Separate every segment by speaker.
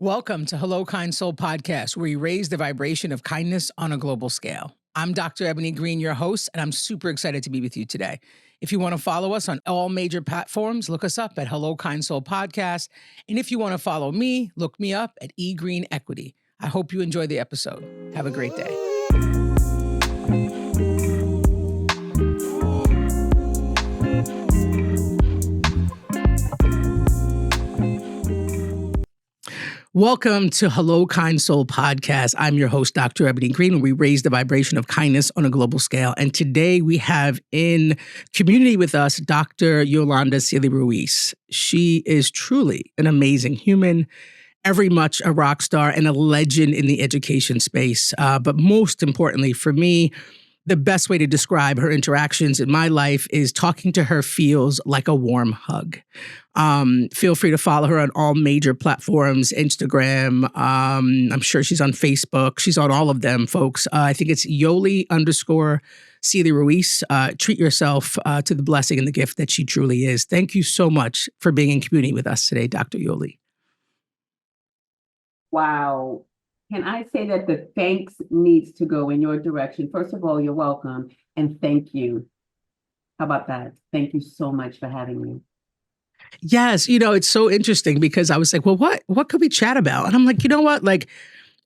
Speaker 1: Welcome to Hello Kind Soul Podcast, where we raise the vibration of kindness on a global scale. I'm Dr. Ebony Green, your host, and I'm super excited to be with you today. If you want to follow us on all major platforms, look us up at Hello Kind Soul Podcast. And if you want to follow me, look me up at E Green Equity. I hope you enjoy the episode. Have a great day. Welcome to Hello Kind Soul Podcast. I'm your host, Dr. Ebony Green, and we raise the vibration of kindness on a global scale. And today we have in community with us, Dr. Yolanda Ruiz. She is truly an amazing human, very much a rock star and a legend in the education space. But most importantly for me, the best way to describe her interactions in my life is talking to her feels like a warm hug. Feel free to follow her on all major platforms, Instagram. I'm sure she's on Facebook. She's on all of them, folks. I think it's Yoli_Celia Ruiz. Treat yourself to the blessing and the gift that she truly is. Thank you so much for being in community with us today, Dr. Yoli.
Speaker 2: Wow. Can I say that the thanks needs to go in your direction? First of all, you're welcome and thank you. How about that? Thank you so much for having me.
Speaker 1: Yes, it's so interesting because I was like, well, what could we chat about? And I'm like, you know what? Like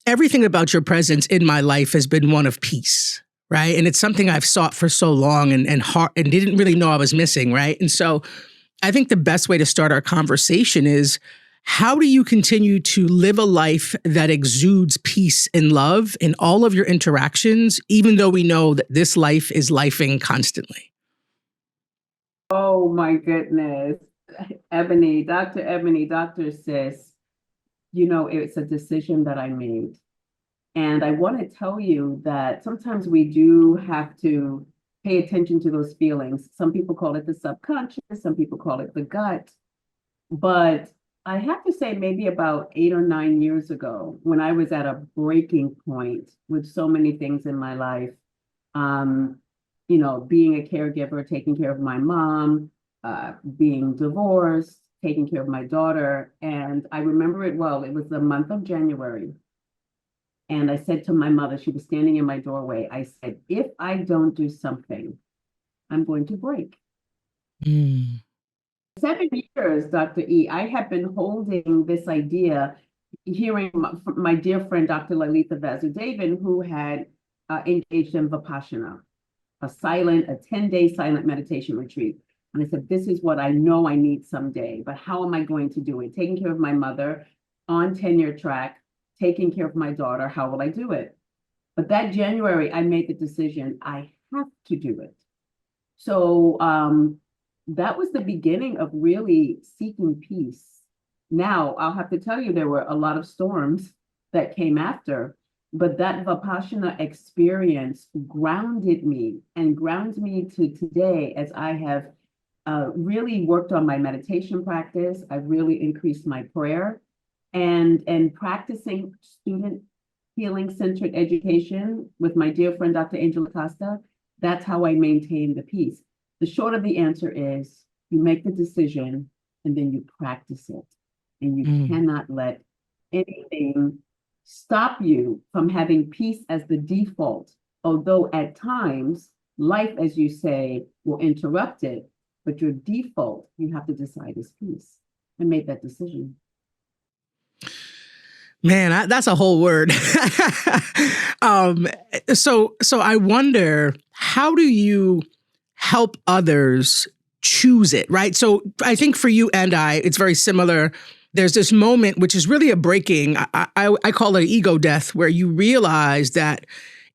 Speaker 1: everything about your presence in my life has been one of peace, right? And it's something I've sought for so long and didn't really know I was missing, right? And so I think the best way to start our conversation is, how do you continue to live a life that exudes peace and love in all of your interactions, even though we know that this life is lifing constantly?
Speaker 2: Oh my goodness. Ebony, Dr. Sis, it's a decision that I made. And I want to tell you that sometimes we do have to pay attention to those feelings. Some people call it the subconscious, some people call it the gut. But I have to say maybe about 8 or 9 years ago, when I was at a breaking point with so many things in my life, being a caregiver, taking care of my mom, being divorced, taking care of my daughter. And I remember it well. It was the month of January. And I said to my mother, she was standing in my doorway, I said, if I don't do something, I'm going to break. 7 years, Dr. E, I have been holding this idea, hearing my dear friend, Dr. Lalita Vasudevan, who had engaged in Vipassana, a 10-day silent meditation retreat. And I said, this is what I know I need someday, but how am I going to do it? Taking care of my mother on tenure track, taking care of my daughter, how will I do it? But that January, I made the decision, I have to do it. So that was the beginning of really seeking peace. Now, I'll have to tell you, there were a lot of storms that came after, but that Vipassana experience grounded me and grounds me to today as I have really worked on my meditation practice. I've really increased my prayer and practicing student healing-centered education with my dear friend, Dr. Angela Costa. That's how I maintain the peace. The short of the answer is you make the decision and then you practice it. And you cannot let anything stop you from having peace as the default. Although at times, life, as you say, will interrupt it. But your default, you have to decide, is peace. I made that decision.
Speaker 1: Man, that's a whole word. So I wonder, how do you help others choose it, right? So I think for you and I, it's very similar. There's this moment, which is really a breaking, I call it an ego death, where you realize that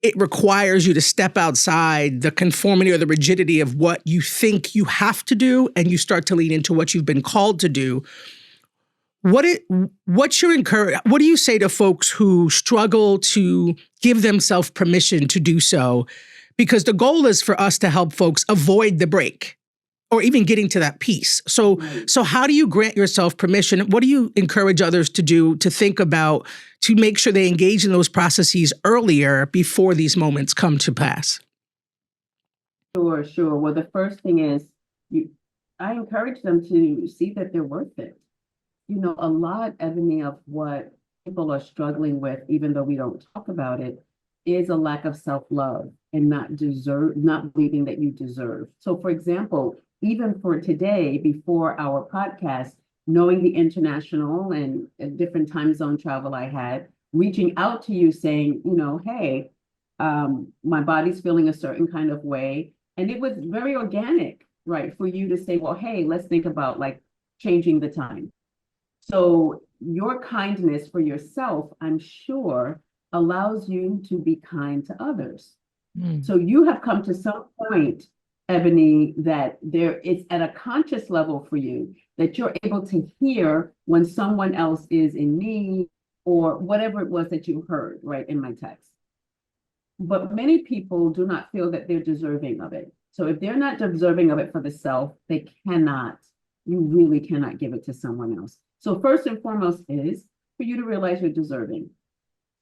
Speaker 1: it requires you to step outside the conformity or the rigidity of what you think you have to do, and you start to lean into what you've been called to do. What do you say to folks who struggle to give themselves permission to do so? Because the goal is for us to help folks avoid the break or even getting to that peace. So how do you grant yourself permission? What do you encourage others to do, to think about, to make sure they engage in those processes earlier before these moments come to pass?
Speaker 2: Sure. Well, the first thing is I encourage them to see that they're worth it. A lot, Ebony, of what people are struggling with, even though we don't talk about it, is a lack of self-love and not believing that you deserve. So for example, even for today, before our podcast, knowing the international and different time zone travel I had, reaching out to you saying, hey, my body's feeling a certain kind of way. And it was very organic, right? For you to say, well, hey, let's think about like changing the time. So your kindness for yourself, I'm sure, allows you to be kind to others. So you have come to some point, Ebony, that there is at a conscious level for you that you're able to hear when someone else is in need or whatever it was that you heard, right, in my text. But many people do not feel that they're deserving of it. So if they're not deserving of it for the self, you really cannot give it to someone else. So first and foremost is for you to realize you're deserving.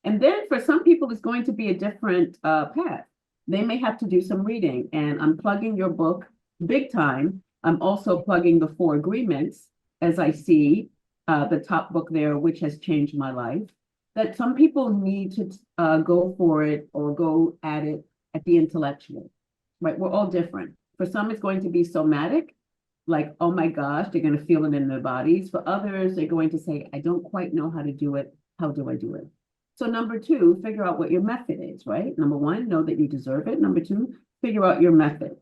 Speaker 2: And then for some people, it's going to be a different path. They may have to do some reading, and I'm plugging your book big time. I'm also plugging the 4 Agreements, as I see the top book there, which has changed my life, that some people need to go for it or go at it at the intellectual, right? We're all different. For some, it's going to be somatic, like, oh my gosh, they're going to feel it in their bodies. For others, they're going to say, I don't quite know how to do it. How do I do it? So number 2, figure out what your method is, right? Number 1, know that you deserve it. Number 2, figure out your method.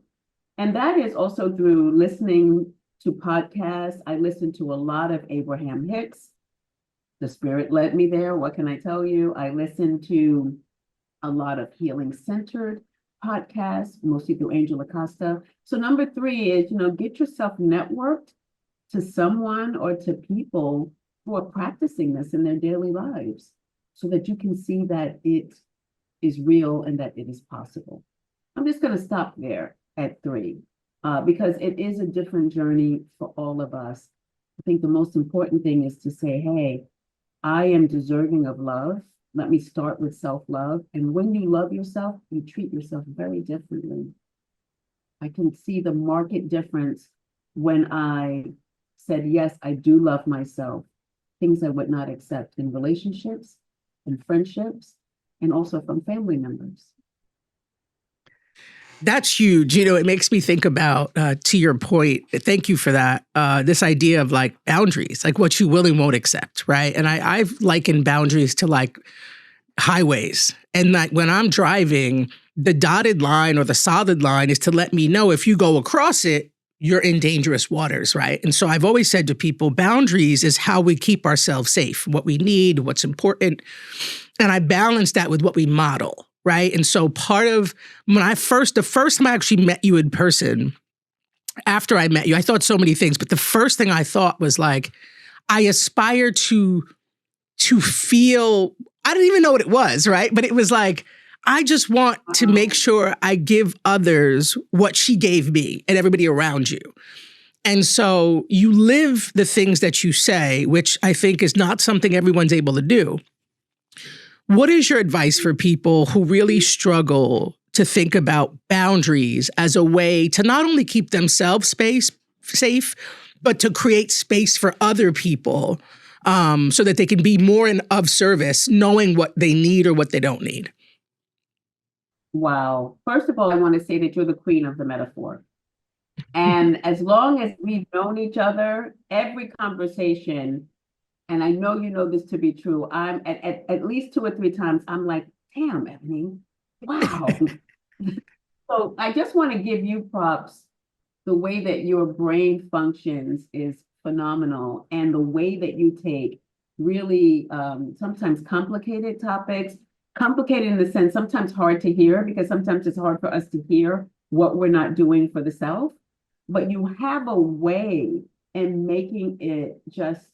Speaker 2: And that is also through listening to podcasts. I listen to a lot of Abraham Hicks. The Spirit led me there. What can I tell you? I listen to a lot of healing-centered podcasts, mostly through Angel Acosta. So number 3 is, get yourself networked to someone or to people who are practicing this in their daily lives so that you can see that it is real and that it is possible. I'm just going to stop there at 3 because it is a different journey for all of us. I think the most important thing is to say, hey, I am deserving of love. Let me start with self-love. And when you love yourself, you treat yourself very differently. I can see the marked difference when I said, yes, I do love myself. Things I would not accept in relationships, in friendships, and also from family members.
Speaker 1: That's huge. It makes me think about, to your point, thank you for that, this idea of like boundaries, like what you will and won't accept, right? And I've likened boundaries to like highways. And like when I'm driving, the dotted line or the solid line is to let me know if you go across it, you're in dangerous waters, right? And so I've always said to people, boundaries is how we keep ourselves safe, what we need, what's important. And I balance that with what we model, right? And so part of the first time I actually met you in person, after I met you, I thought so many things, but the first thing I thought was like, I aspire to feel, I didn't even know what it was, right? But it was like, I just want to make sure I give others what she gave me and everybody around you. And so you live the things that you say, which I think is not something everyone's able to do. What is your advice for people who really struggle to think about boundaries as a way to not only keep themselves safe, but to create space for other people so that they can be more of service, knowing what they need or what they don't need?
Speaker 2: Wow. First of all, I want to say that you're the queen of the metaphor. And as long as we've known each other, every conversation, and I know you know this to be true, I'm at least 2 or 3 times, I'm like, damn, Ebony, wow. So I just want to give you props. The way that your brain functions is phenomenal. And the way that you take really sometimes complicated topics, complicated in the sense sometimes hard to hear, because sometimes it's hard for us to hear what we're not doing for the self, but you have a way in making it just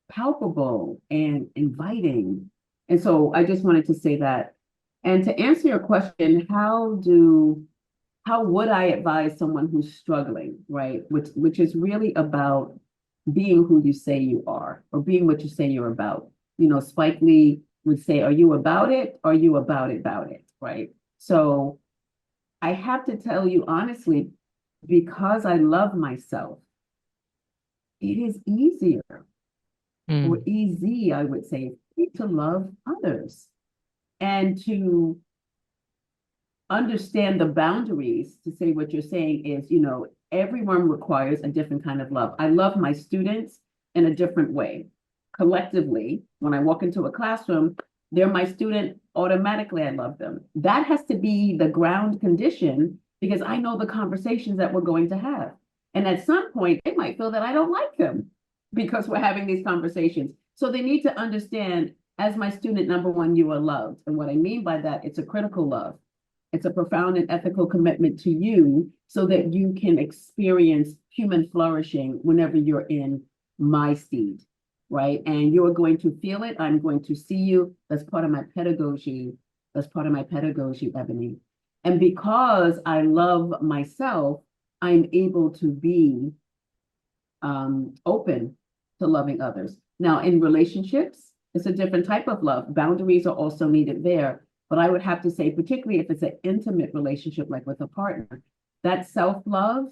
Speaker 2: palpable and inviting. And so I just wanted to say that. And to answer your question, how would I advise someone who's struggling, right? Which is really about being who you say you are, or being what you say you're about. Spike Lee would say, are you about it? Or are you about it, right? So I have to tell you honestly, because I love myself, it is easier. or
Speaker 1: Mm.
Speaker 2: easy, I would say, to love others and to understand the boundaries. To say what you're saying is, everyone requires a different kind of love. I love my students in a different way. Collectively, when I walk into a classroom, they're my student, automatically I love them. That has to be the ground condition because I know the conversations that we're going to have. And at some point, they might feel that I don't like them because we're having these conversations. So they need to understand, as my student, number one, you are loved. And what I mean by that, it's a critical love. It's a profound and ethical commitment to you so that you can experience human flourishing whenever you're in my seed, right? And you're going to feel it. I'm going to see you. That's part of my pedagogy. That's part of my pedagogy, Ebony. And because I love myself, I'm able to be open to loving others. Now, in relationships, it's a different type of love. Boundaries are also needed there. But I would have to say, particularly if it's an intimate relationship, like with a partner, that self-love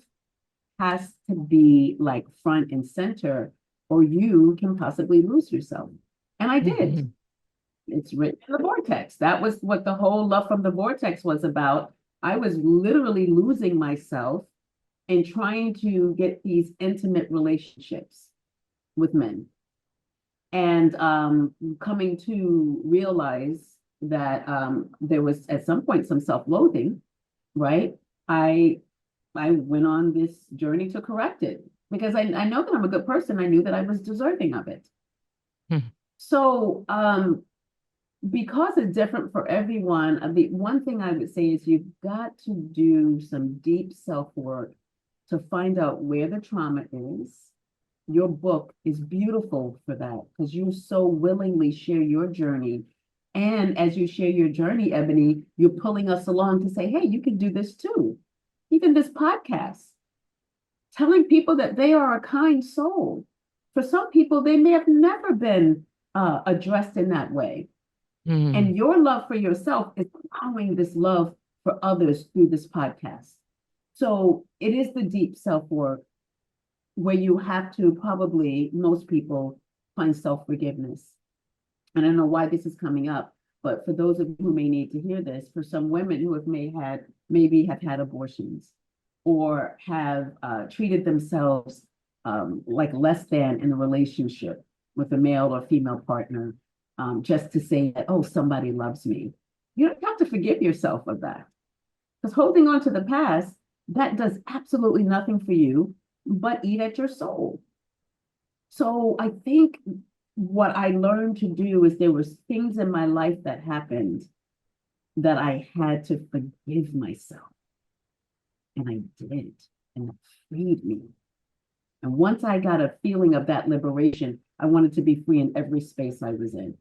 Speaker 2: has to be like front and center, or you can possibly lose yourself. And I did.
Speaker 1: Mhm.
Speaker 2: It's written in the vortex. That was what the whole Love from the Vortex was about. I was literally losing myself and trying to get these intimate relationships with men. And coming to realize that there was at some point some self-loathing, right? I went on this journey to correct it because I know that I'm a good person. I knew that I was deserving of it.
Speaker 1: Mhm.
Speaker 2: So because it's different for everyone, the one thing I would say is you've got to do some deep self-work to find out where the trauma is. Your book is beautiful for that because you so willingly share your journey. And as you share your journey, Ebony, you're pulling us along to say, hey, you can do this too. Even this podcast, telling people that they are a kind soul. For some people, they may have never been addressed in that way.
Speaker 1: Mm.
Speaker 2: And your love for yourself is allowing this love for others through this podcast. So it is the deep self-work where you have to probably, most people, find self-forgiveness. And I don't know why this is coming up, but for those of you who may need to hear this, for some women who maybe have had abortions or have treated themselves like less than in a relationship with a male or female partner, just to say that, oh, somebody loves me. You don't have to forgive yourself of that. Because holding on to the past, that does absolutely nothing for you but eat at your soul. So I think what I learned to do is there was things in my life that happened that I had to forgive myself. And I did. And it freed me. And once I got a feeling of that liberation, I wanted to be free in every space I was in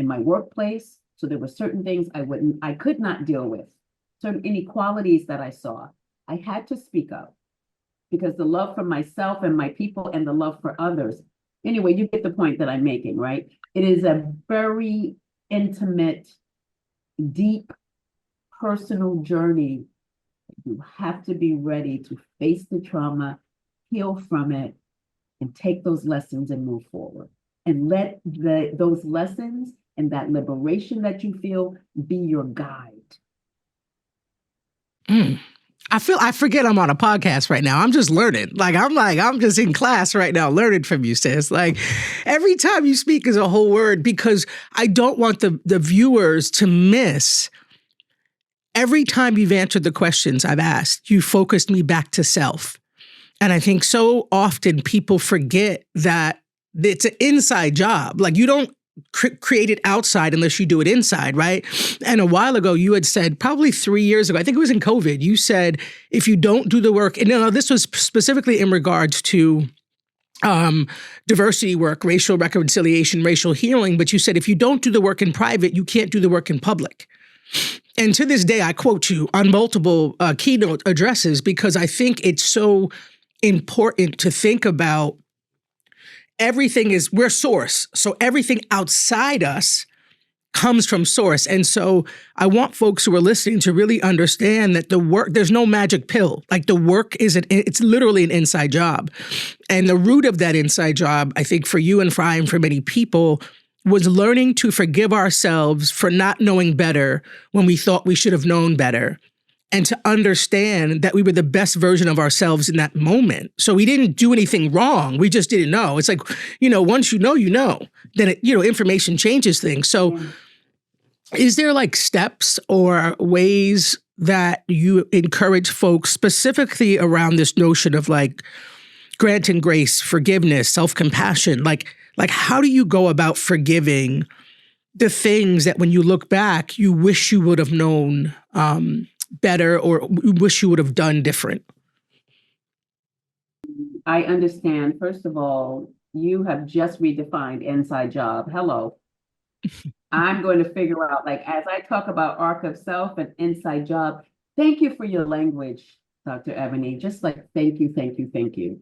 Speaker 2: my workplace. So there were certain things I could not deal with, certain inequalities that I saw. I had to speak up because the love for myself and my people and the love for others. Anyway, you get the point that I'm making, right? It is a very intimate, deep, personal journey. You have to be ready to face the trauma, heal from it, and take those lessons and move forward. And let those lessons and that liberation that you feel be your guide.
Speaker 1: Mm. I forget I'm on a podcast right now. I'm just learning. I'm just in class right now, learning from you, sis. Like every time you speak is a whole word because I don't want the viewers to miss. Every time you've answered the questions I've asked, you focused me back to self. And I think so often people forget that it's an inside job. Like you don't create it outside unless you do it inside, right? And a while ago, you had said, probably 3 years ago, I think it was in COVID, you said, if you don't do the work, and this was specifically in regards to diversity work, racial reconciliation, racial healing, but you said, if you don't do the work in private, you can't do the work in public. And to this day, I quote you on multiple keynote addresses because I think it's so important to think about we're source. So everything outside us comes from source. And so I want folks who are listening to really understand that the work, there's no magic pill. Like the work it's literally an inside job. And the root of that inside job, I think for you and for many people, was learning to forgive ourselves for not knowing better when we thought we should have known better. And to understand that we were the best version of ourselves in that moment. So we didn't do anything wrong. We just didn't know. It's like, once you know, then information changes things. So is there like steps or ways that you encourage folks specifically around this notion of like granting grace, forgiveness, self-compassion? Like how do you go about forgiving the things that when you look back, you wish you would have known better or wish you would have done different?
Speaker 2: I understand. First of all, you have just redefined inside job. Hello. I'm going to figure out, like, as I talk about arc of self and inside job, thank you for your language, Dr. Ebony. Just like, thank you, thank you, thank you.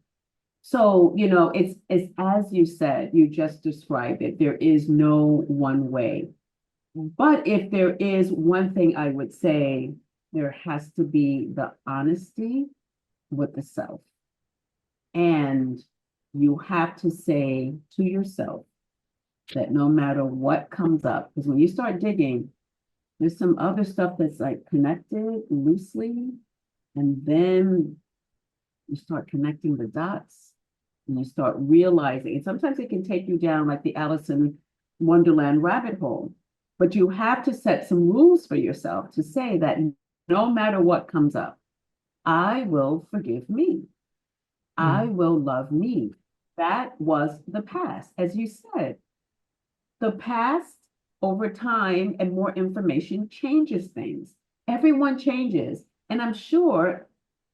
Speaker 2: So, it's as you said, you just described it. There is no one way. But if there is one thing I would say, there has to be the honesty with the self. And you have to say to yourself that no matter what comes up, because when you start digging, there's some other stuff that's like connected loosely, and then you start connecting the dots and you start realizing, and sometimes it can take you down like the Alice in Wonderland rabbit hole, but you have to set some rules for yourself to say that no matter what comes up, I will forgive me. I will love me. That was the past. As you said, the past over time and more information changes things. Everyone changes. And I'm sure,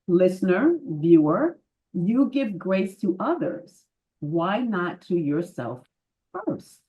Speaker 2: listener, viewer, you give grace to others. Why not to yourself first?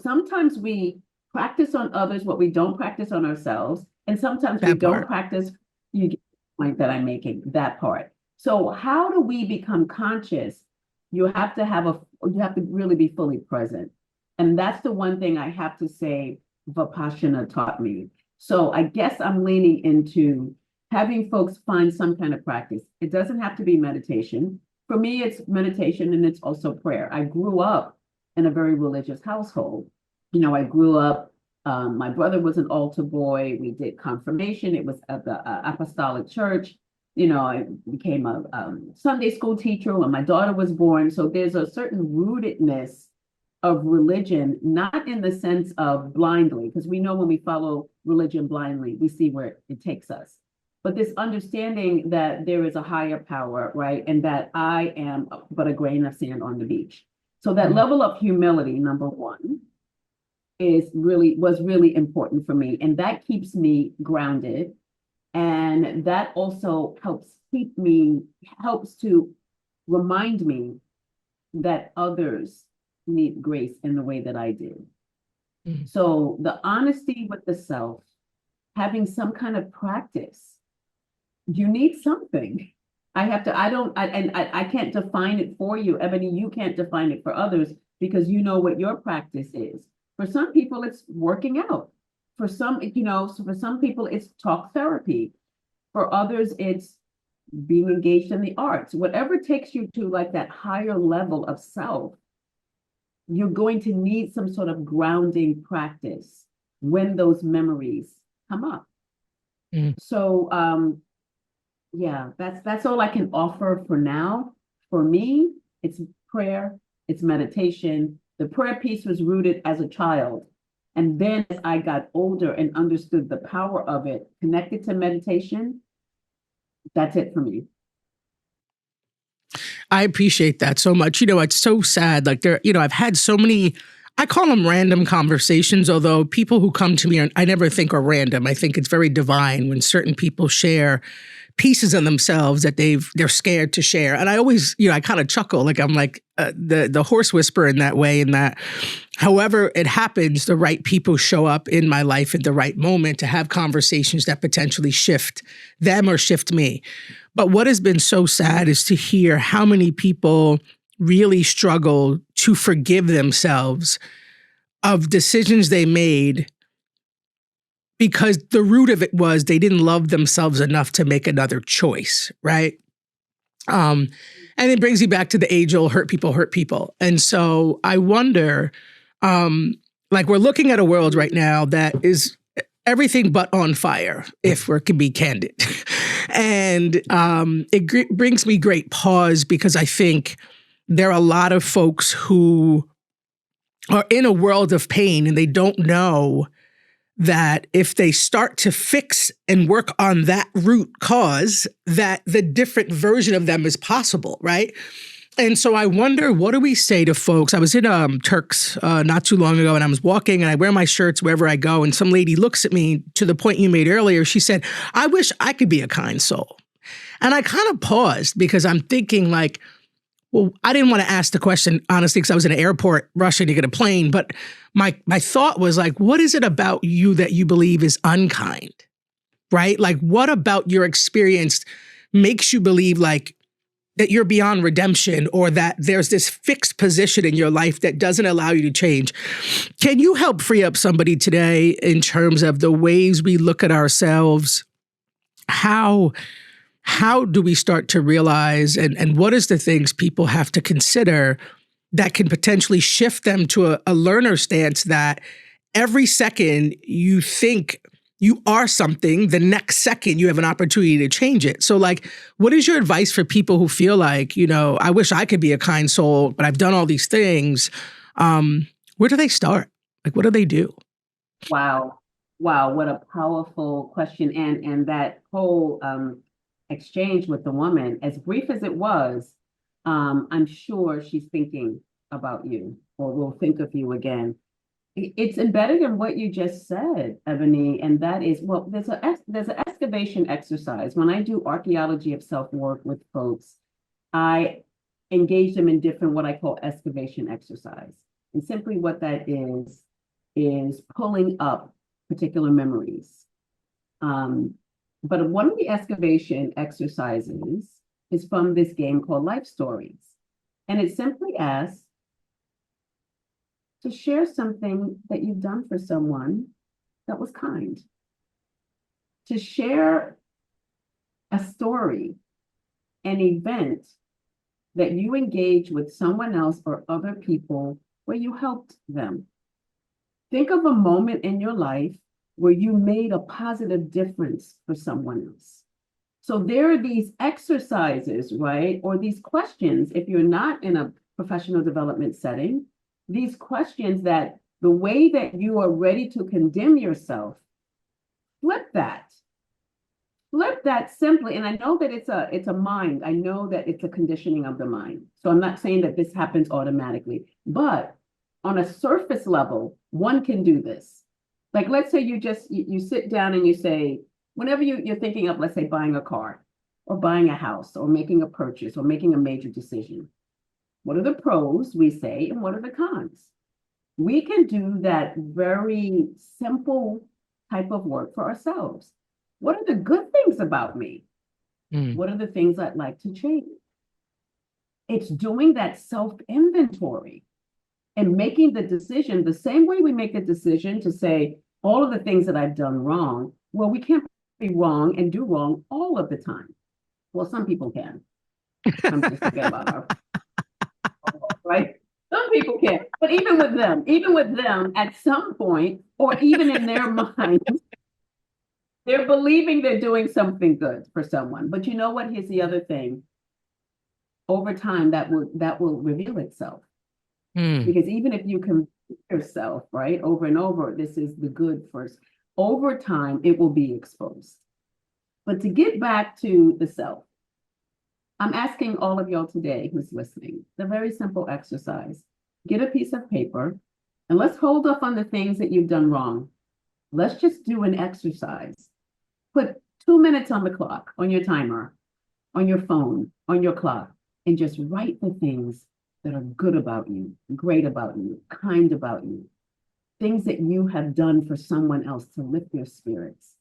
Speaker 2: Sometimes we practice on others what we don't practice on ourselves. And sometimes we don't practice, you get the point that I'm making, that part. So how do we become conscious? You have to really be fully present. And that's the one thing I have to say Vipassana taught me. So I guess I'm leaning into having folks find some kind of practice. It doesn't have to be meditation. For me, it's meditation and it's also prayer. I grew up in a very religious household. I grew up, my brother was an altar boy. We did confirmation. It was at the Apostolic Church. I became a Sunday school teacher when my daughter was born. So there's a certain rootedness of religion, not in the sense of blindly, because we know when we follow religion blindly, we see where it takes us. But this understanding that there is a higher power, right? And that I am but a grain of sand on the beach. So that level of humility, number one, was really important for me. And that keeps me grounded. And that also helps to remind me that others need grace in the way that I do. So the honesty with the self, having some kind of practice, you need something. I can't define it for you. Ebony, you can't define it for others because you know what your practice is. For some people, it's working out. For some, for some people, it's talk therapy. For others, it's being engaged in the arts. Whatever takes you to like that higher level of self, you're going to need some sort of grounding practice when those memories come up. So, yeah, that's all I can offer for now. For me, it's prayer, it's meditation. The prayer piece was rooted as a child. And then as I got older and understood the power of it, connected to meditation, that's it for me.
Speaker 1: I appreciate that so much. It's so sad. Like I've had so many, I call them random conversations, although people who come to me, I never think are random. I think it's very divine when certain people share pieces of themselves that they're scared to share. And I always, I kind of chuckle, like I'm like the horse whisperer in that way, in that however it happens, the right people show up in my life at the right moment to have conversations that potentially shift them or shift me. But what has been so sad is to hear how many people really struggle to forgive themselves of decisions they made because the root of it was they didn't love themselves enough to make another choice, right? And it brings you back to the age-old hurt people. And so I wonder, like we're looking at a world right now that is everything but on fire, if we can be candid. And it brings me great pause because I think there are a lot of folks who are in a world of pain and they don't know that if they start to fix and work on that root cause, that the different version of them is possible, right? And so I wonder, what do we say to folks? I was in Turks not too long ago, and I was walking, and I wear my shirts wherever I go, and some lady looks at me to the point you made earlier. She said, I wish I could be a kind soul. And I kind of paused because I'm thinking like, well, I didn't want to ask the question, honestly, because I was in an airport rushing to get a plane. But my thought was like, what is it about you that you believe is unkind, right? Like, what about your experience makes you believe like that you're beyond redemption or that there's this fixed position in your life that doesn't allow you to change? Can you help free up somebody today in terms of the ways we look at ourselves? How do we start to realize, and what is the things people have to consider that can potentially shift them to a learner stance that every second you think you are something, the next second you have an opportunity to change it. So like, what is your advice for people who feel like, I wish I could be a kind soul, but I've done all these things. Where do they start? Like, what do they do?
Speaker 2: Wow. Wow, what a powerful question. And that whole exchange with the woman, as brief as it was, I'm sure she's thinking about you or will think of you again. It's embedded in what you just said, Ebony, and that is, well, there's an excavation exercise. When I do archaeology of self-work with folks, I engage them in different what I call excavation exercise. And simply what that is pulling up particular memories. But one of the excavation exercises is from this game called Life Stories. And it simply asks to share something that you've done for someone that was kind. To share a story, an event that you engage with someone else or other people where you helped them. Think of a moment in your life where you made a positive difference for someone else. So there are these exercises, right? Or these questions, if you're not in a professional development setting, these questions that the way that you are ready to condemn yourself, flip that. Flip that simply. And I know that it's a mind. I know that it's a conditioning of the mind. So I'm not saying that this happens automatically, but on a surface level, one can do this. Like, let's say you sit down and you say, whenever you're thinking of, let's say, buying a car or buying a house or making a purchase or making a major decision, what are the pros, we say, and what are the cons? We can do that very simple type of work for ourselves. What are the good things about me? What are the things I'd like to change? It's doing that self-inventory and making the decision the same way we make the decision to say all of the things that I've done wrong. Well, we can't be wrong and do wrong all of the time. Well, some people can. I'm just thinking about our, right? Some people can, but even with them, at some point, or even in their mind, they're believing they're doing something good for someone. But you know what? Here's the other thing. Over time, that will reveal itself. Because even if you convince yourself, right, over and over, this is the good first, over time, it will be exposed. But to get back to the self, I'm asking all of y'all today who's listening, the very simple exercise. Get a piece of paper and let's hold off on the things that you've done wrong. Let's just do an exercise. Put 2 minutes on the clock, on your timer, on your phone, on your clock, and just write the things that are good about you, great about you, kind about you, things that you have done for someone else to lift their spirits,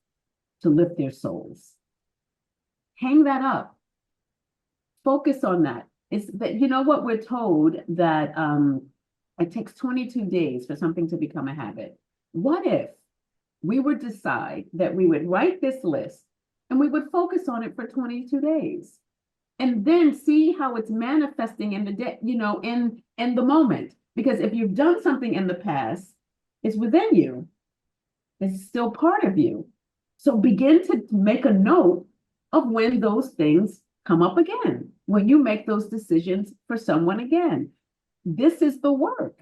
Speaker 2: to lift their souls. Hang that up. Focus on that. It's that, you know what, we're told that It takes 22 days for something to become a habit. What if we would decide that we would write this list and we would focus on it for 22 days and then see how it's manifesting in the day, in the moment? Because if you've done something in the past, it's within you. It's still part of you. So begin to make a note of when those things come up again, when you make those decisions for someone again. This is the work.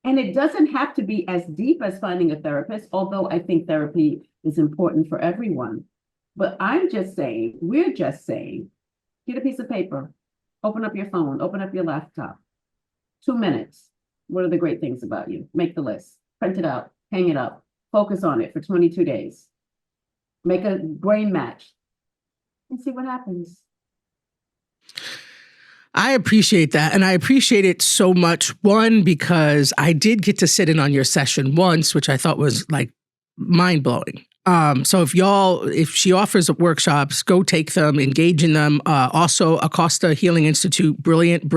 Speaker 2: And it doesn't have to be as deep as finding a therapist, although I think therapy is important for everyone. But we're just saying, get a piece of paper, open up your phone, open up your laptop. 2 minutes. What are the great things about you? Make the list, print it out, hang it up, focus on it for 22 days. Make a brain match and see what happens.
Speaker 1: I appreciate that. And I appreciate it so much. One, because I did get to sit in on your session once, which I thought was like mind blowing. So if she offers workshops, go take them, engage in them. Also, Acosta Healing Institute, brilliant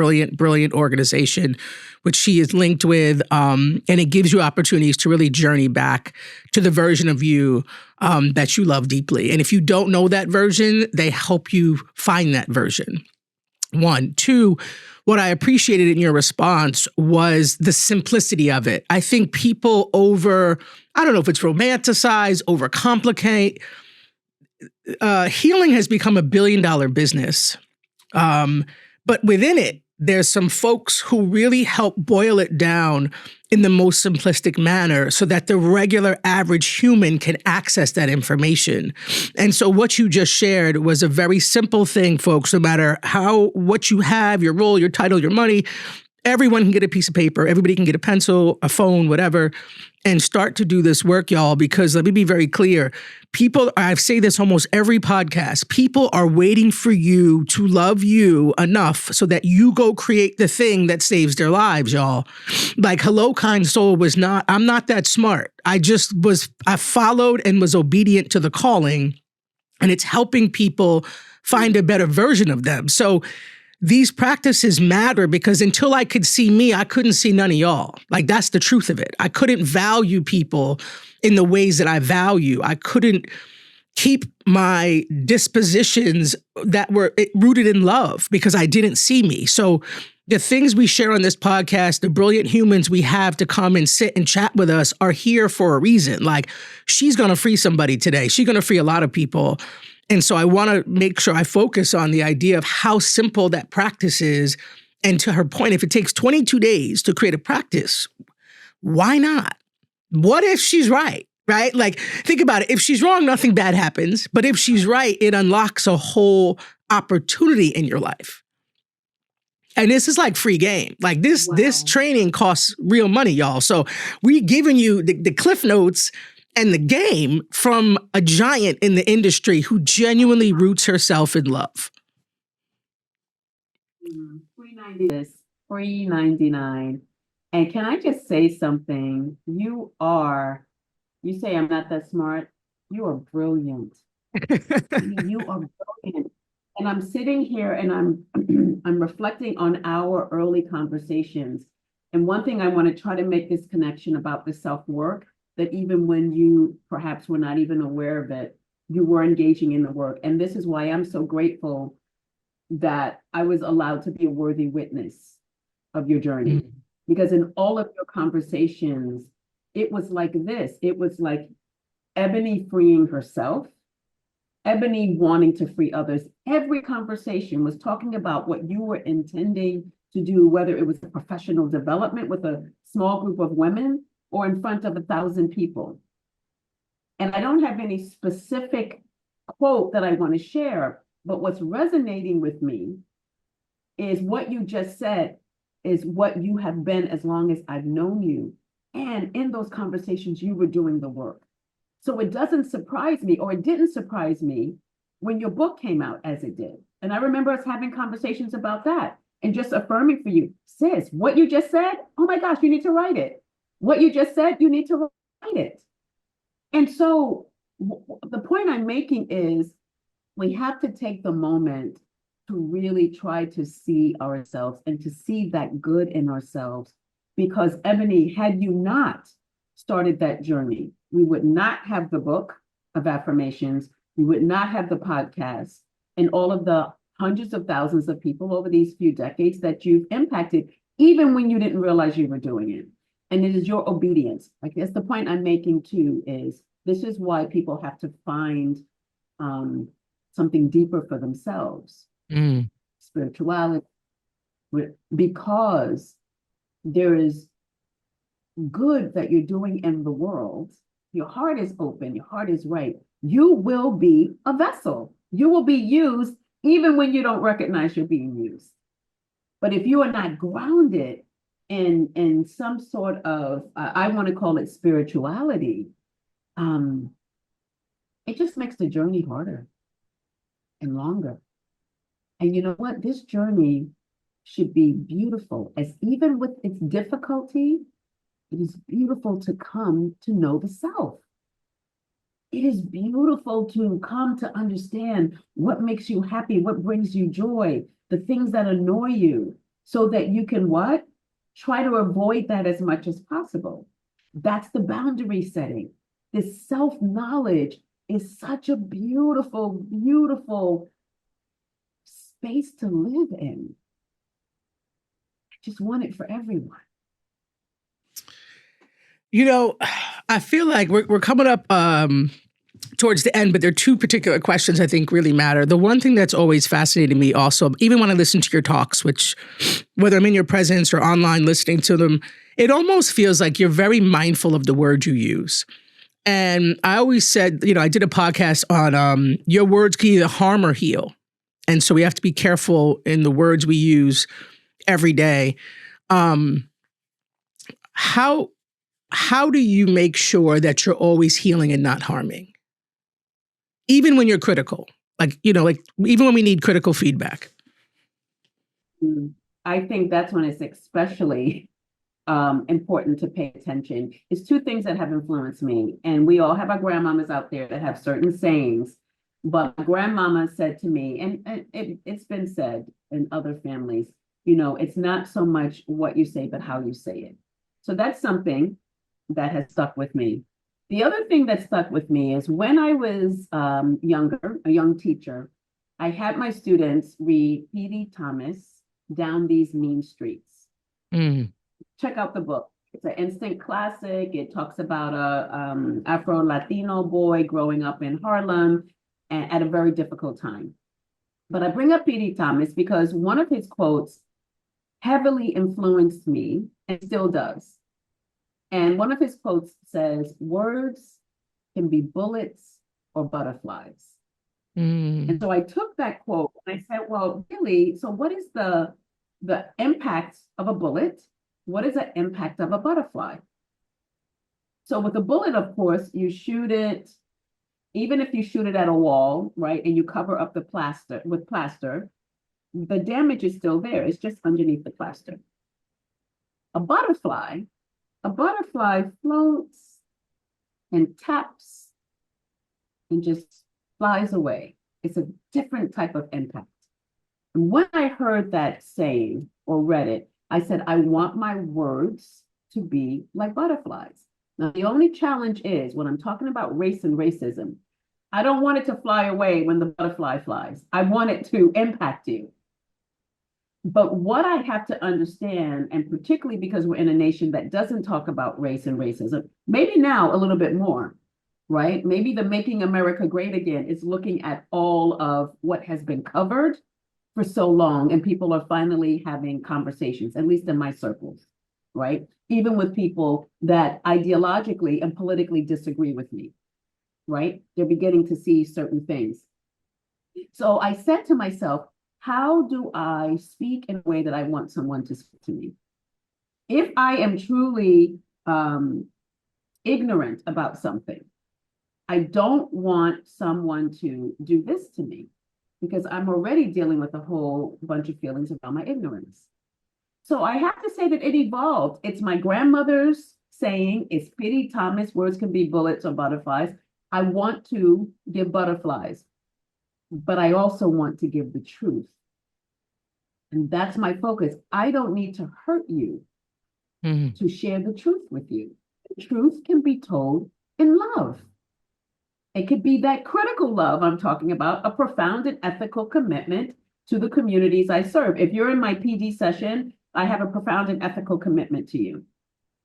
Speaker 1: organization, which she is linked with. And it gives you opportunities to really journey back to the version of you that you love deeply. And if you don't know that version, they help you find that version. One. Two, what I appreciated in your response was the simplicity of it. I think people I don't know if it's romanticize, overcomplicate. Healing has become a $1 billion business. But within it, there's some folks who really help boil it down in the most simplistic manner so that the regular average human can access that information. And so what you just shared was a very simple thing, folks, no matter what you have, your role, your title, your money, everyone can get a piece of paper, everybody can get a pencil, a phone, whatever, and start to do this work, y'all, because let me be very clear. I say this almost every podcast, people are waiting for you to love you enough so that you go create the thing that saves their lives, y'all. Like Hello Kind Soul I'm not that smart. I followed and was obedient to the calling, and it's helping people find a better version of them. So these practices matter because until I could see me, I couldn't see none of y'all. Like, that's the truth of it. I couldn't value people in the ways that I value. I couldn't keep my dispositions that were rooted in love because I didn't see me. So the things we share on this podcast, the brilliant humans we have to come and sit and chat with us are here for a reason. Like, she's going to free somebody today. She's going to free a lot of people. And so I want to make sure I focus on the idea of how simple that practice is. And to her point, if it takes 22 days to create a practice, why not? What if she's right? Right? Like, think about it. If she's wrong, nothing bad happens. But if she's right, it unlocks a whole opportunity in your life. And this is like free game. Like this training costs real money, y'all. So we giving you the cliff notes and the game from a giant in the industry who genuinely roots herself in love.
Speaker 2: $3.99. And can I just say something? You say I'm not that smart. You are brilliant. You are brilliant. And I'm sitting here and I'm reflecting on our early conversations. And one thing I want to try to make this connection about the self-work, that even when you perhaps were not even aware of it, you were engaging in the work. And this is why I'm so grateful that I was allowed to be a worthy witness of your journey. Mm-hmm. Because in all of your conversations, it was like this. It was like Ebony freeing herself, Ebony wanting to free others. Every conversation was talking about what you were intending to do, whether it was a professional development with a small group of women or in front of 1,000 people. And I don't have any specific quote that I want to share, but what's resonating with me is what you just said is what you have been as long as I've known you. And in those conversations, you were doing the work. So it doesn't surprise me, or it didn't surprise me when your book came out as it did. And I remember us having conversations about that and just affirming for you, sis, what you just said, oh my gosh, you need to write it. What you just said, you need to write it. And so the point I'm making is we have to take the moment to really try to see ourselves and to see that good in ourselves Because Ebony, had you not started that journey, we would not have the book of affirmations. We would not have the podcast and all of the hundreds of thousands of people over these few decades that you've impacted, even when you didn't realize you were doing it. And it is your obedience. I guess the point I'm making too is this is why people have to find something deeper for themselves. Spirituality, because there is good that you're doing in the world. Your heart is open, your heart is right. You will be a vessel. You will be used even when you don't recognize you're being used. But if you are not grounded in some sort of, I want to call it spirituality, it just makes the journey harder and longer. And you know what? This journey should be beautiful, as even with its difficulty, it is beautiful to come to know the self. It is beautiful to come to understand what makes you happy, what brings you joy, the things that annoy you, so that you can what? Try to avoid that as much as possible. That's the boundary setting. This self-knowledge is such a beautiful, beautiful space to live in. I just want it for everyone.
Speaker 1: You know, I feel like we're coming up towards the end, but there are two particular questions I think really matter. The one thing that's always fascinated me also, even when I listen to your talks, which whether I'm in your presence or online listening to them, it almost feels like you're very mindful of the words you use. And I always said, you know, I did a podcast on your words can either harm or heal. And so we have to be careful in the words we use every day. How do you make sure that you're always healing and not harming? Even when you're critical, like even when we need critical feedback.
Speaker 2: I think that's when it's especially important to pay attention. It's two things that have influenced me. And we all have our grandmamas out there that have certain sayings. But my grandmama said to me, and it's been said in other families, it's not so much what you say, but how you say it. So that's something that has stuck with me. The other thing that stuck with me is when I was younger, a young teacher, I had my students read P.D. Thomas, Down These Mean Streets. Check out the book. It's an instant classic. It talks about a Afro-Latino boy growing up in Harlem at a very difficult time. But I bring up P.D. Thomas because one of his quotes heavily influenced me and still does. And one of his quotes says, words can be bullets or butterflies. And so I took that quote and I said, well, really, so what is the impact of a bullet? What is the impact of a butterfly? So with a bullet, of course, you shoot it, even if you shoot it at a wall, right, and you cover up the plaster with plaster, the damage is still there. It's just underneath the plaster. A butterfly floats and taps and just flies away. It's a different type of impact. And when I heard that saying or read it, I said, I want my words to be like butterflies. Now, the only challenge is when I'm talking about race and racism, I don't want it to fly away when the butterfly flies. I want it to impact you. But what I have to understand, and particularly because we're in a nation that doesn't talk about race and racism, maybe now a little bit more, right? Maybe the Making America Great Again is looking at all of what has been covered for so long, and people are finally having conversations, at least in my circles, right? Even with people that ideologically and politically disagree with me, right? They're beginning to see certain things. So I said to myself, how do I speak in a way that I want someone to speak to me? If I am truly ignorant about something, I don't want someone to do this to me because I'm already dealing with a whole bunch of feelings about my ignorance. So I have to say that it evolved. It's my grandmother's saying, it's P.D. Thomas, words can be bullets or butterflies. I want to give butterflies, but I also want to give the truth. And that's my focus. I don't need to hurt you. to share the truth with you. The truth can be told in love. It could be that critical love I'm talking about, a profound and ethical commitment to the communities I serve. If you're in my PD session, I have a profound and ethical commitment to you.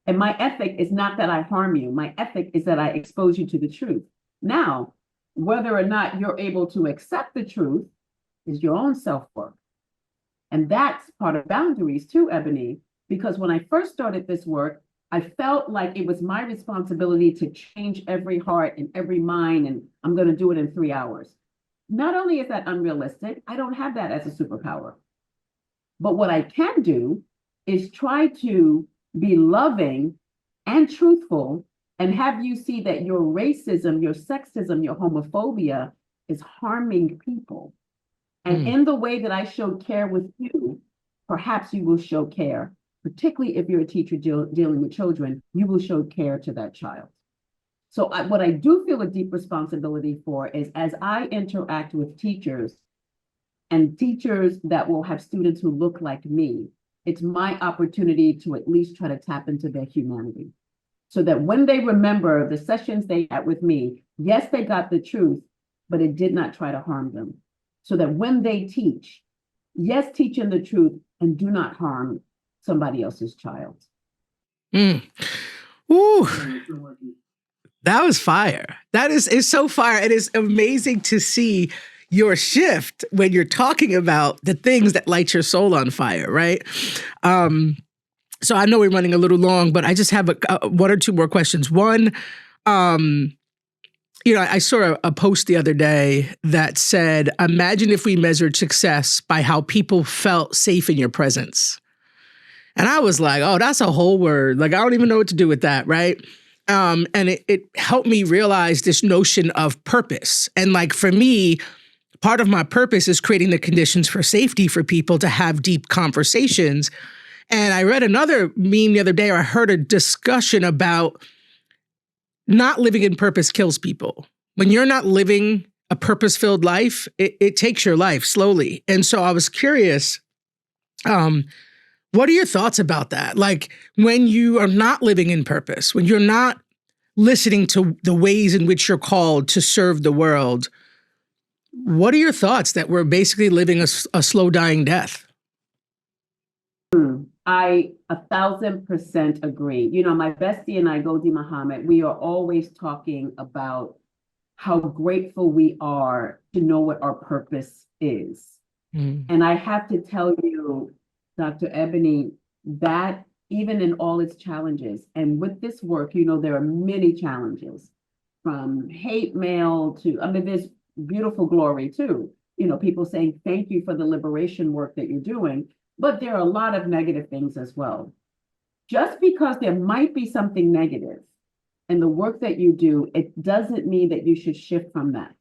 Speaker 2: And my ethic is not that I harm you. My ethic is that I expose you to the truth. Now, whether or not you're able to accept the truth is your own self-work. And that's part of boundaries too, Ebony, because when I first started this work, I felt like it was my responsibility to change every heart and every mind, and I'm going to do it in 3 hours. Not only is that unrealistic, I don't have that as a superpower. But what I can do is try to be loving and truthful and have you see that your racism, your sexism, your homophobia is harming people. And in the way that I showed care with you, perhaps you will show care, particularly if you're a teacher dealing with children, you will show care to that child. So what I do feel a deep responsibility for is as I interact with teachers and teachers that will have students who look like me, it's my opportunity to at least try to tap into their humanity. So that when they remember the sessions they had with me, yes, they got the truth, but it did not try to harm them. So that when they teach, yes, teach in the truth and do not harm somebody else's child.
Speaker 1: Ooh, that was fire. That is so fire. It is amazing to see your shift when you're talking about the things that light your soul on fire, right? So I know we're running a little long, but I just have one or two more questions. One, I saw a post the other day that said, imagine if we measured success by how people felt safe in your presence. And I was like, oh, that's a whole word. Like, I don't even know what to do with that, right? And it helped me realize this notion of purpose. And like, for me, part of my purpose is creating the conditions for safety for people to have deep conversations. And I read another meme the other day, or I heard a discussion about not living in purpose kills people. When you're not living a purpose-filled life, it takes your life slowly. And so I was curious, what are your thoughts about that? Like, when you are not living in purpose, when you're not listening to the ways in which you're called to serve the world, what are your thoughts that we're basically living a slow dying death?
Speaker 2: I 1,000% agree. My bestie and I, Goldie Muhammad, we are always talking about how grateful we are to know what our purpose is. And I have to tell you, Dr. Ebony, that even in all its challenges, and with this work, there are many challenges, from hate mail to, there's beautiful glory too. People saying thank you for the liberation work that you're doing. But there are a lot of negative things as well. Just because there might be something negative in the work that you do, it doesn't mean that you should shift from that.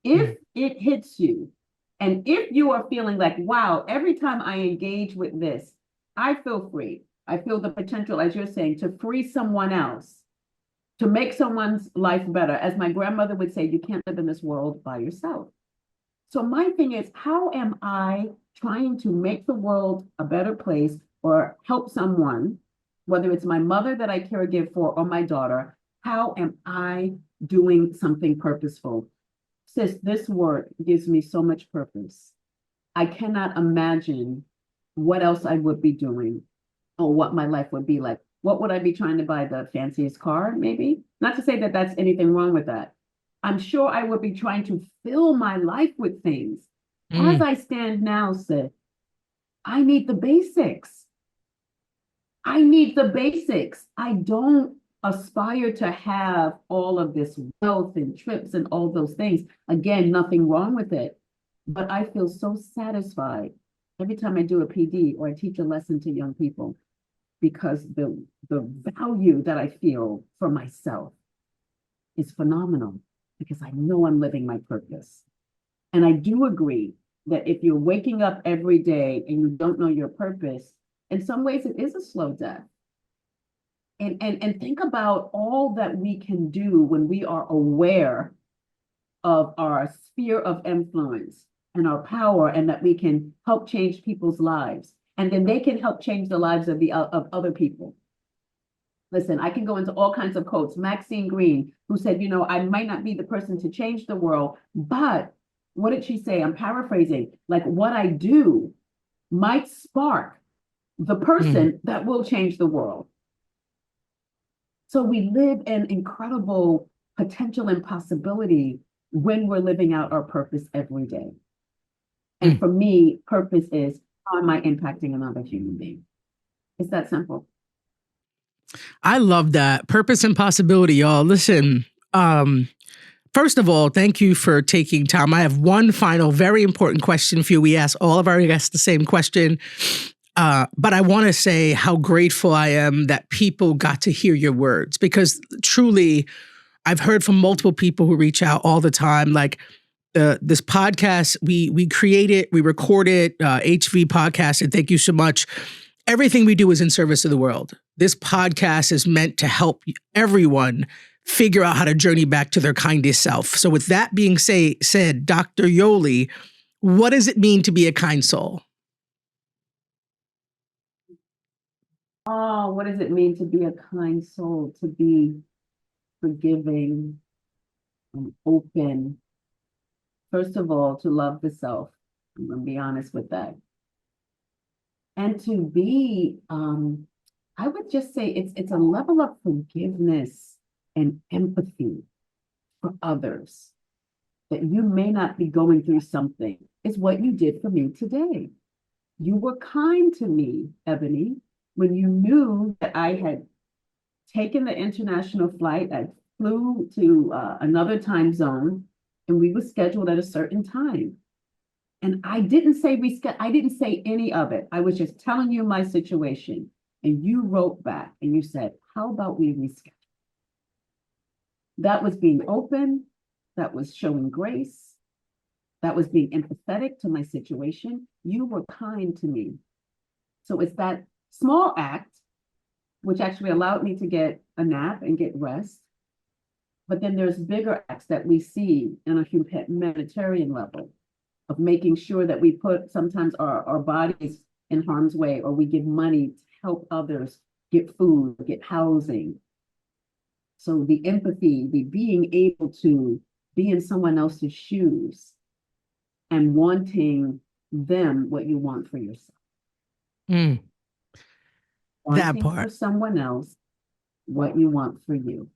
Speaker 2: If it hits you, and if you are feeling like, wow, every time I engage with this, I feel free. I feel the potential, as you're saying, to free someone else, to make someone's life better. As my grandmother would say, you can't live in this world by yourself. So my thing is, how am I trying to make the world a better place or help someone, whether it's my mother that I caregive for or my daughter? How am I doing something purposeful? Sis, this work gives me so much purpose. I cannot imagine what else I would be doing or what my life would be like. What would I be trying to buy? The fanciest car, maybe? Not to say that that's anything wrong with that. I'm sure I would be trying to fill my life with things. As I stand now, Sid, I need the basics. I need the basics. I don't aspire to have all of this wealth and trips and all those things. Again, nothing wrong with it. But I feel so satisfied every time I do a PD or I teach a lesson to young people, because the value that I feel for myself is phenomenal, because I know I'm living my purpose. And I do agree that if you're waking up every day and you don't know your purpose, in some ways it is a slow death. And think about all that we can do when we are aware of our sphere of influence and our power, and that we can help change people's lives. And then they can help change the lives of other people. Listen, I can go into all kinds of quotes. Maxine Green, who said, I might not be the person to change the world, but what did she say? I'm paraphrasing. Like, what I do might spark the person that will change the world. So we live in incredible potential and possibility when we're living out our purpose every day. And for me, purpose is, how am I impacting another human being? It's that simple.
Speaker 1: I love that. Purpose and possibility, y'all. Listen, first of all, thank you for taking time. I have one final very important question for you. We ask all of our guests the same question. But I want to say how grateful I am that people got to hear your words, because truly, I've heard from multiple people who reach out all the time. Like this podcast, we create it, we record it, HV Podcast, and thank you so much. Everything we do is in service of the world. This podcast is meant to help everyone figure out how to journey back to their kindest self. So with that being said, Dr. Yoli, what does it mean to be a kind soul?
Speaker 2: Oh, what does it mean to be a kind soul? To be forgiving and open. First of all, to love the self. I'm going to be honest with that. And to be, I would just say it's a level of forgiveness and empathy for others, that you may not be going through something. It's what you did for me today. You were kind to me, Ebony, when you knew that I had taken the international flight. I flew to another time zone, and we were scheduled at a certain time. And I didn't say I didn't say any of it. I was just telling you my situation. And you wrote back and you said, how about we reschedule? That was being open. That was showing grace. That was being empathetic to my situation. You were kind to me. So it's that small act, which actually allowed me to get a nap and get rest. But then there's bigger acts that we see on a humanitarian level, of making sure that we put sometimes our bodies in harm's way, or we give money to help others get food, get housing. So the empathy, the being able to be in someone else's shoes and wanting them what you want for yourself.
Speaker 1: That
Speaker 2: Wanting
Speaker 1: part.
Speaker 2: for someone else what you want for you.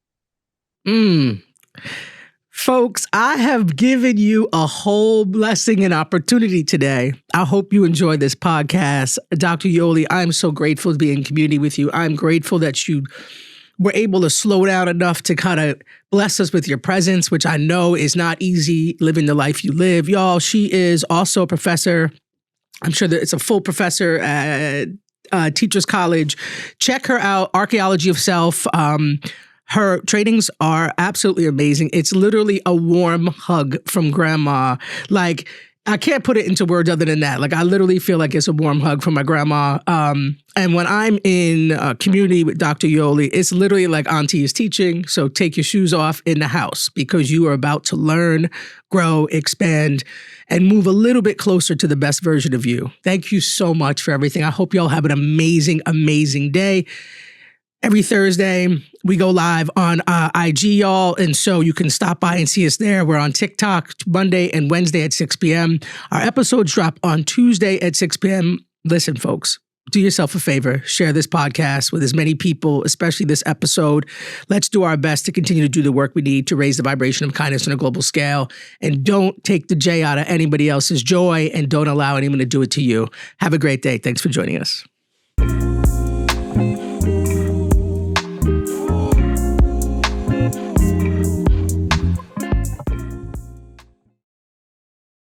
Speaker 1: Folks, I have given you a whole blessing and opportunity today. I hope you enjoy this podcast. Dr. Yoli, I'm so grateful to be in community with you. I'm grateful that you were able to slow down enough to kind of bless us with your presence, which I know is not easy living the life you live. Y'all, she is also a professor. I'm sure that it's a full professor at Teachers College. Check her out, Archaeology of Self. Her trainings are absolutely amazing. It's literally a warm hug from grandma. Like, I can't put it into words other than that. Like, I literally feel like it's a warm hug from my grandma. And when I'm in community with Dr. Yoli, it's literally like Auntie is teaching. So take your shoes off in the house, because you are about to learn, grow, expand, and move a little bit closer to the best version of you. Thank you so much for everything. I hope y'all have an amazing, amazing day. Every Thursday, we go live on IG, y'all. And so you can stop by and see us there. We're on TikTok Monday and Wednesday at 6 p.m. Our episodes drop on Tuesday at 6 p.m. Listen, folks, do yourself a favor. Share this podcast with as many people, especially this episode. Let's do our best to continue to do the work we need to raise the vibration of kindness on a global scale. And don't take the J out of anybody else's joy, and don't allow anyone to do it to you. Have a great day. Thanks for joining us.